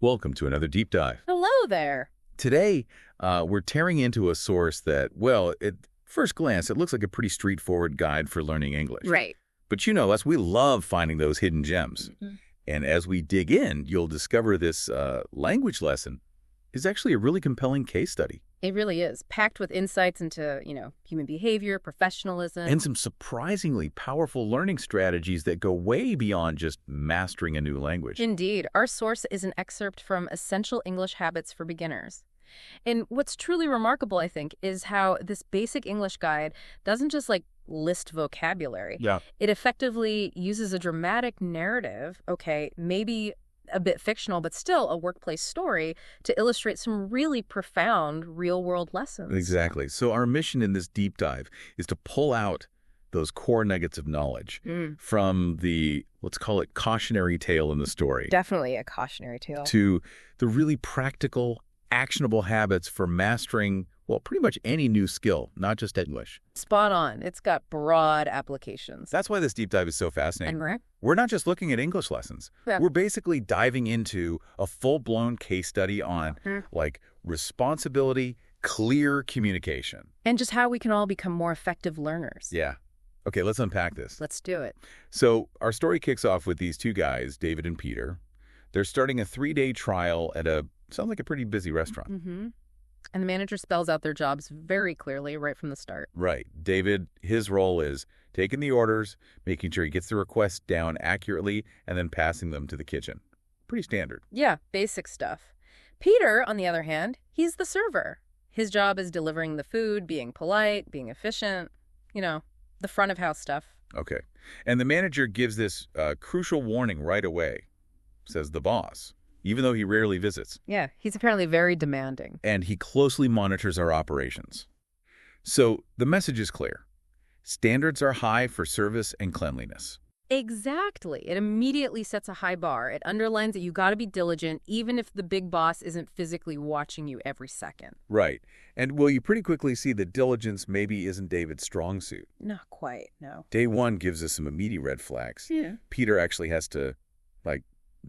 Welcome to another deep dive. Hello there. Today, we're tearing into a source that, well, at first glance, it looks like a pretty straightforward guide for learning English. Right. But you know us, we love finding those hidden gems. And as we dig in, you'll discover this language lesson is actually a really compelling case study. It really is, packed with insights into, human behavior, professionalism. And some surprisingly powerful learning strategies that go way beyond just mastering a new language. Indeed. Our source is an excerpt from Essential English Habits for Beginners. And what's truly remarkable, I think, is how this basic English guide doesn't just, list vocabulary. Yeah. It effectively uses a dramatic narrative, maybe a bit fictional, but still a workplace story, to illustrate some really profound real-world lessons. Exactly. So our mission in this deep dive is to pull out those core nuggets of knowledge from the, let's call it, cautionary tale in the story. Definitely a cautionary tale. To the really practical, actionable habits for mastering, well, pretty much any new skill, not just English. Spot on. It's got broad applications. That's why this deep dive is so fascinating. And we're not just looking at English lessons. Yeah. We're basically diving into a full-blown case study on, responsibility, clear communication. And just how we can all become more effective learners. Yeah. Okay, let's unpack this. Let's do it. So our story kicks off with these two guys, David and Peter. They're starting a 3-day trial at sounds like a pretty busy restaurant. And the manager spells out their jobs very clearly right from the start. Right. David, his role is taking the orders, making sure he gets the requests down accurately, and then passing them to the kitchen. Pretty standard. Yeah, basic stuff. Peter, on the other hand, he's the server. His job is delivering the food, being polite, being efficient, the front of house stuff. Okay. And the manager gives this crucial warning right away, says the boss, even though he rarely visits. Yeah, he's apparently very demanding. And he closely monitors our operations. So the message is clear. Standards are high for service and cleanliness. Exactly. It immediately sets a high bar. It underlines that you got to be diligent, even if the big boss isn't physically watching you every second. Right. And, well, you pretty quickly see that diligence maybe isn't David's strong suit. Not quite, no. Day one gives us some immediate red flags. Yeah. Peter actually has to,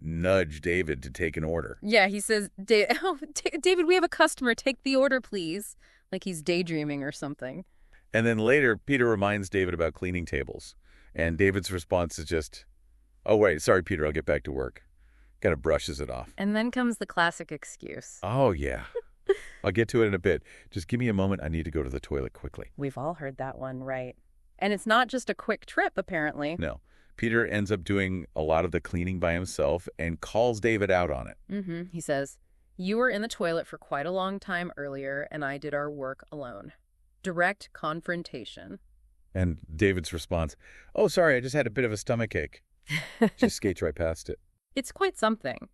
nudge David to take an order. Yeah, he says, David, we have a customer. Take the order, please. Like he's daydreaming or something. And then later, Peter reminds David about cleaning tables. And David's response is just, oh, wait, sorry, Peter, I'll get back to work. Kind of brushes it off. And then comes the classic excuse. Oh, yeah. I'll get to it in a bit. Just give me a moment. I need to go to the toilet quickly. We've all heard that one, right? And it's not just a quick trip, apparently. No. Peter ends up doing a lot of the cleaning by himself and calls David out on it. He says, you were in the toilet for quite a long time earlier, and I did our work alone. Direct confrontation. And David's response, oh, sorry, I just had a bit of a stomachache. Just skates right past it. It's quite something.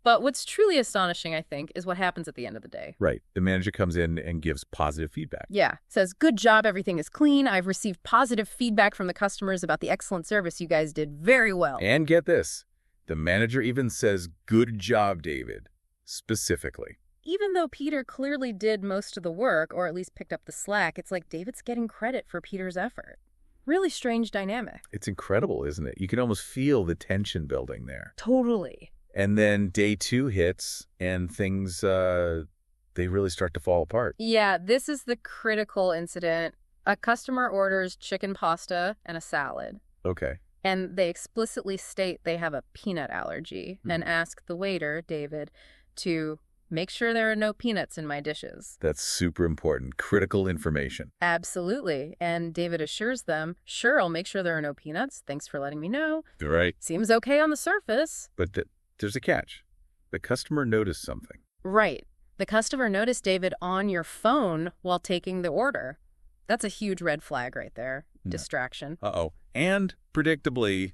But what's truly astonishing, I think, is what happens at the end of the day. Right. The manager comes in and gives positive feedback. Yeah. Says, good job. Everything is clean. I've received positive feedback from the customers about the excellent service. You guys did very well. And get this. The manager even says, good job, David, specifically. Even though Peter clearly did most of the work, or at least picked up the slack, it's like David's getting credit for Peter's effort. Really strange dynamic. It's incredible, isn't it? You can almost feel the tension building there. Totally. And then day 2 hits, and things, they really start to fall apart. Yeah, this is the critical incident. A customer orders chicken pasta and a salad. Okay. And they explicitly state they have a peanut allergy and ask the waiter, David, to make sure there are no peanuts in my dishes. That's super important. Critical information. Absolutely. And David assures them, sure, I'll make sure there are no peanuts. Thanks for letting me know. Right. Seems okay on the surface. But there's a catch. The customer noticed something. Right. The customer noticed David on your phone while taking the order. That's a huge red flag right there. Distraction. Uh-oh. And predictably,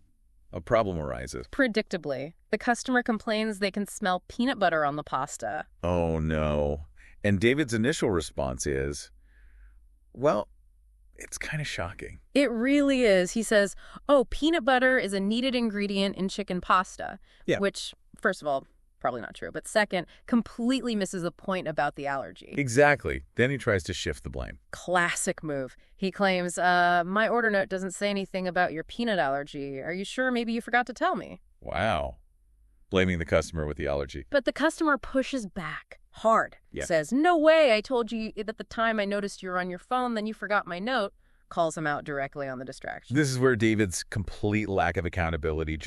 a problem arises. Predictably. The customer complains they can smell peanut butter on the pasta. Oh, no. And David's initial response is, well, it's kind of shocking. It really is. He says, oh, peanut butter is a needed ingredient in chicken pasta. Yeah. Which, first of all, probably not true. But second, completely misses the point about the allergy. Exactly. Then he tries to shift the blame. Classic move. He claims, my order note doesn't say anything about your peanut allergy. Are you sure? Maybe you forgot to tell me. Wow. blaming the customer with the allergy. But the customer pushes back hard. Yeah. Says, no way, I told you at the time I noticed you were on your phone, then you forgot my note. Calls him out directly on the distraction. This is where David's complete lack of accountability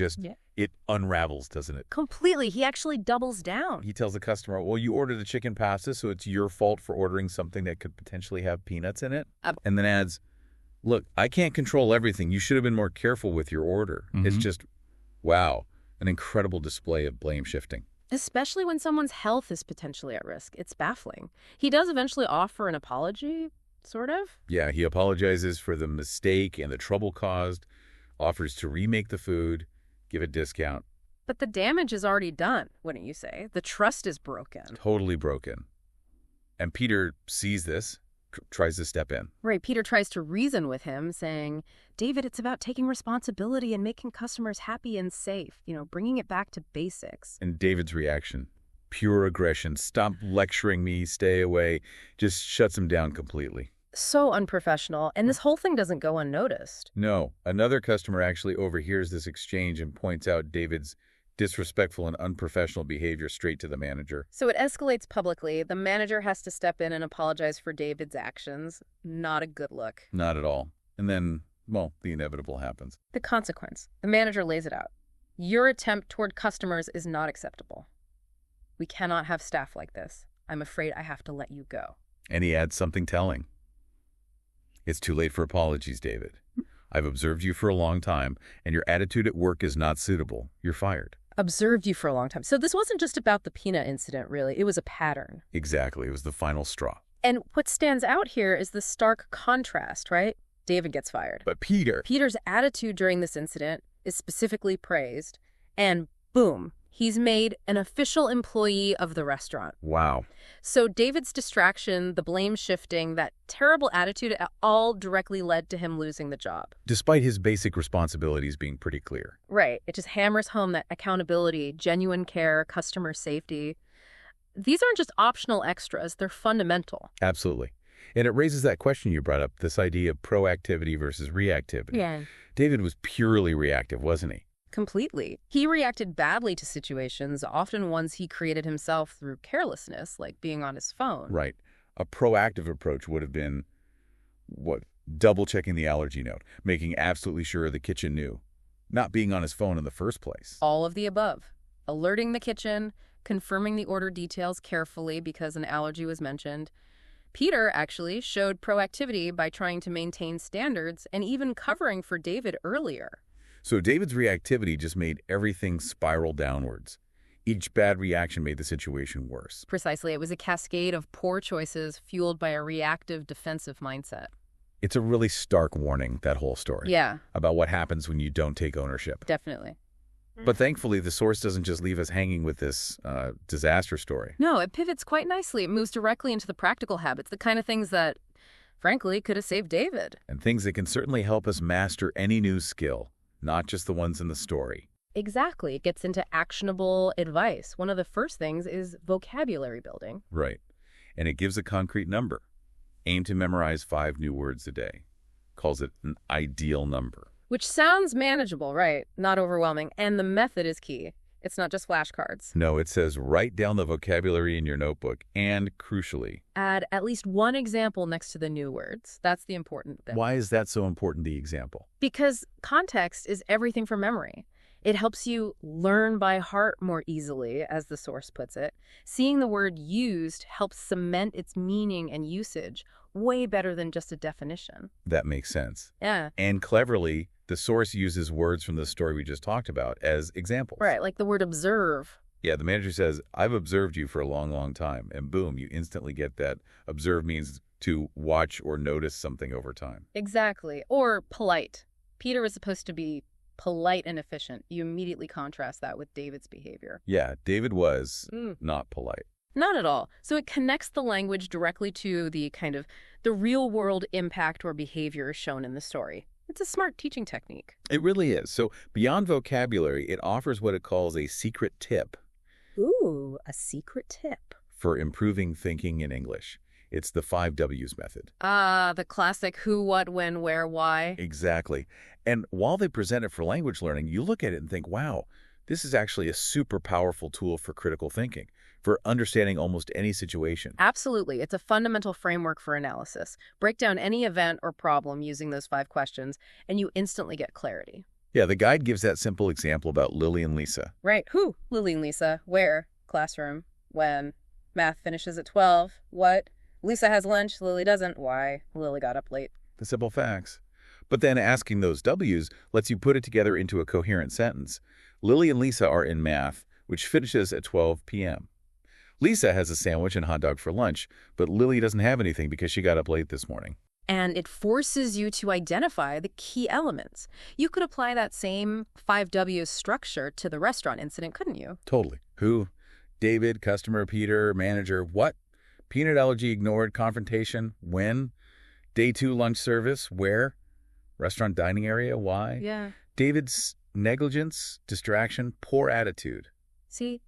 it unravels, doesn't it? Completely. He actually doubles down. He tells the customer, well, you ordered a chicken pasta, so it's your fault for ordering something that could potentially have peanuts in it. And then adds, look, I can't control everything. You should have been more careful with your order. It's just, wow, an incredible display of blame shifting. Especially when someone's health is potentially at risk. It's baffling. He does eventually offer an apology, sort of. Yeah, he apologizes for the mistake and the trouble caused, offers to remake the food, give a discount. But the damage is already done, wouldn't you say? The trust is broken. Totally broken. And Peter sees this, tries to step in. Right. Peter tries to reason with him, saying, David, it's about taking responsibility and making customers happy and safe, bringing it back to basics. And David's reaction, pure aggression, stop lecturing me, stay away, just shuts him down completely. So unprofessional, and this whole thing doesn't go unnoticed. No, another customer actually overhears this exchange and points out David's disrespectful and unprofessional behavior straight to the manager. So it escalates publicly. The manager has to step in and apologize for David's actions. Not a good look. Not at all. And then, well, the inevitable happens. The consequence. The manager lays it out. Your attempt toward customers is not acceptable. We cannot have staff like this. I'm afraid I have to let you go. And he adds something telling. It's too late for apologies, David. I've observed you for a long time, and your attitude at work is not suitable. You're fired. Observed you for a long time. So this wasn't just about the peanut incident, really. It was a pattern. Exactly. It was the final straw. And what stands out here is the stark contrast, right? David gets fired. But Peter's attitude during this incident is specifically praised, and boom, he's made an official employee of the restaurant. Wow. So David's distraction, the blame shifting, that terrible attitude, all directly led to him losing the job. Despite his basic responsibilities being pretty clear. Right. It just hammers home that accountability, genuine care, customer safety. These aren't just optional extras. They're fundamental. Absolutely. And it raises that question you brought up, this idea of proactivity versus reactivity. Yeah. David was purely reactive, wasn't he? Completely. He reacted badly to situations, often ones he created himself through carelessness, like being on his phone. Right. A proactive approach would have been, double-checking the allergy note, making absolutely sure the kitchen knew, not being on his phone in the first place. All of the above. Alerting the kitchen, confirming the order details carefully because an allergy was mentioned. Peter actually showed proactivity by trying to maintain standards and even covering for David earlier. So David's reactivity just made everything spiral downwards. Each bad reaction made the situation worse. Precisely. It was a cascade of poor choices fueled by a reactive, defensive mindset. It's a really stark warning, that whole story. Yeah. About what happens when you don't take ownership. Definitely. But thankfully, the source doesn't just leave us hanging with this disaster story. No, it pivots quite nicely. It moves directly into the practical habits, the kind of things that, frankly, could have saved David. And things that can certainly help us master any new skill. Not just the ones in the story. Exactly. It gets into actionable advice. One of the first things is vocabulary building. Right. And it gives a concrete number. Aim to memorize 5 new words a day. Calls it an ideal number. Which sounds manageable, right? Not overwhelming. And the method is key. It's not just flashcards. No, it says write down the vocabulary in your notebook and, crucially, add at least one example next to the new words. That's the important bit. Why is that so important, the example? Because context is everything for memory. It helps you learn by heart more easily, as the source puts it. Seeing the word used helps cement its meaning and usage way better than just a definition. That makes sense. Yeah. And cleverly, the source uses words from the story we just talked about as examples. Right, like the word observe. Yeah, the manager says, I've observed you for a long, long time. And boom, you instantly get that. Observe means to watch or notice something over time. Exactly. Or polite. Peter was supposed to be polite and efficient. You immediately contrast that with David's behavior. Yeah, David was not polite. Not at all. So it connects the language directly to the real world impact or behavior shown in the story. It's a smart teaching technique. It really is. So beyond vocabulary, it offers what it calls a secret tip. Ooh, a secret tip. For improving thinking in English. It's the 5 W's method. The classic who, what, when, where, why. Exactly. And while they present it for language learning, you look at it and think, wow, This is actually a super powerful tool for critical thinking, for understanding almost any situation. Absolutely. It's a fundamental framework for analysis. Break down any event or problem using those 5 questions, and you instantly get clarity. Yeah, the guide gives that simple example about Lily and Lisa. Right. Who? Lily and Lisa. Where? Classroom. When? Math finishes at 12. What? Lisa has lunch. Lily doesn't. Why? Lily got up late. The simple facts. But then asking those W's lets you put it together into a coherent sentence. Lily and Lisa are in math, which finishes at 12 p.m. Lisa has a sandwich and hot dog for lunch, but Lily doesn't have anything because she got up late this morning. And it forces you to identify the key elements. You could apply that same 5W structure to the restaurant incident, couldn't you? Totally. Who? David, customer, Peter, manager, what? Peanut allergy ignored, confrontation, when? Day 2 lunch service, where? Restaurant dining area, why? Yeah. David's negligence, distraction, poor attitude. See?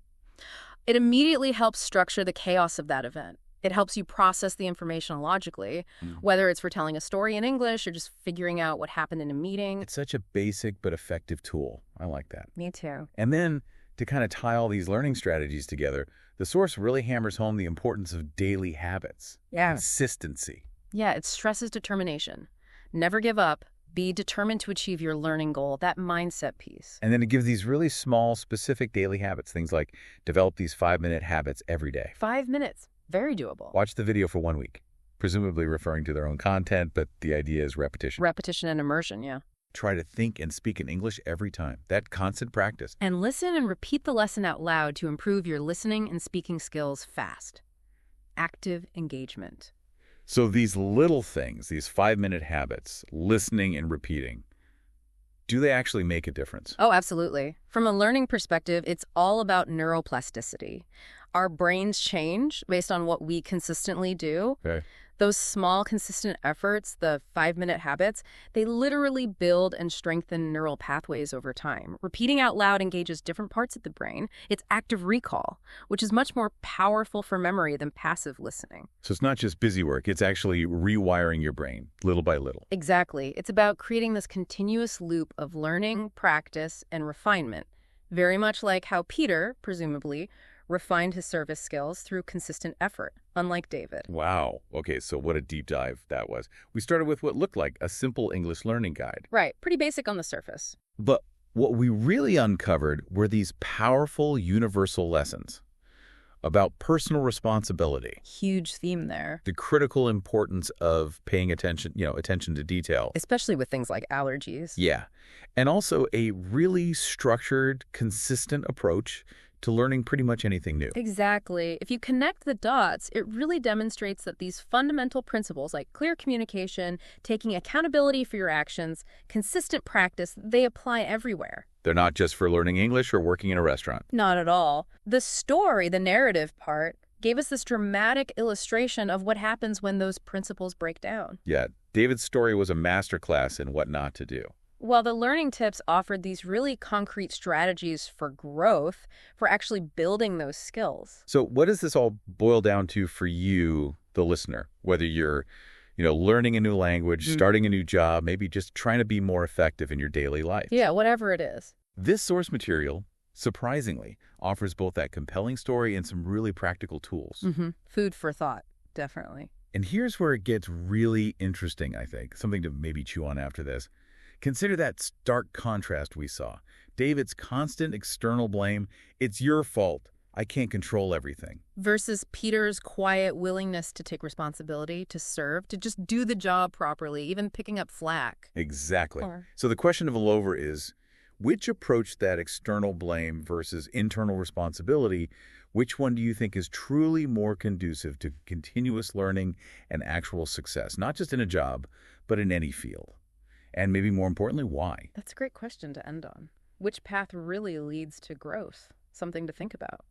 It immediately helps structure the chaos of that event. It helps you process the information logically, whether it's for telling a story in English or just figuring out what happened in a meeting. It's such a basic but effective tool. I like that. Me too. And then, to kind of tie all these learning strategies together, the source really hammers home the importance of daily habits. Yeah. Consistency. Yeah, it stresses determination. Never give up. Be determined to achieve your learning goal, that mindset piece. And then it gives these really small, specific daily habits, things like develop these 5-minute habits every day. 5 minutes. Very doable. Watch the video for 1 week, presumably referring to their own content, but the idea is repetition. Repetition and immersion, yeah. Try to think and speak in English every time. That constant practice. And listen and repeat the lesson out loud to improve your listening and speaking skills fast. Active engagement. So these little things, these 5-minute habits, listening and repeating, do they actually make a difference? Oh, absolutely. From a learning perspective, it's all about neuroplasticity. Our brains change based on what we consistently do. Okay. Those small, consistent efforts, the 5-minute habits, they literally build and strengthen neural pathways over time. Repeating out loud engages different parts of the brain. It's active recall, which is much more powerful for memory than passive listening. So it's not just busy work. It's actually rewiring your brain little by little. Exactly. It's about creating this continuous loop of learning, practice, and refinement. Very much like how Peter, presumably, refined his service skills through consistent effort, unlike David. Wow. Okay, so what a deep dive that was. We started with what looked like a simple English learning guide. Right. Pretty basic on the surface. But what we really uncovered were these powerful universal lessons about personal responsibility. Huge theme there. The critical importance of paying attention, attention to detail. Especially with things like allergies. Yeah. And also a really structured, consistent approach to learning pretty much anything new. Exactly. If you connect the dots, it really demonstrates that these fundamental principles like clear communication, taking accountability for your actions, consistent practice, they apply everywhere. They're not just for learning English or working in a restaurant. Not at all. The story, the narrative part, gave us this dramatic illustration of what happens when those principles break down. Yeah, David's story was a masterclass in what not to do. While the learning tips offered these really concrete strategies for growth, for actually building those skills. So what does this all boil down to for you, the listener? Whether you're, learning a new language, starting a new job, maybe just trying to be more effective in your daily life. Yeah, whatever it is. This source material, surprisingly, offers both that compelling story and some really practical tools. Food for thought, definitely. And here's where it gets really interesting, I think. Something to maybe chew on after this. Consider that stark contrast we saw. David's constant external blame, it's your fault, I can't control everything. Versus Peter's quiet willingness to take responsibility, to serve, to just do the job properly, even picking up slack. Exactly. So the question of all over is, which approach, that external blame versus internal responsibility, which one do you think is truly more conducive to continuous learning and actual success, not just in a job, but in any field? And maybe more importantly, why? That's a great question to end on. Which path really leads to growth? Something to think about.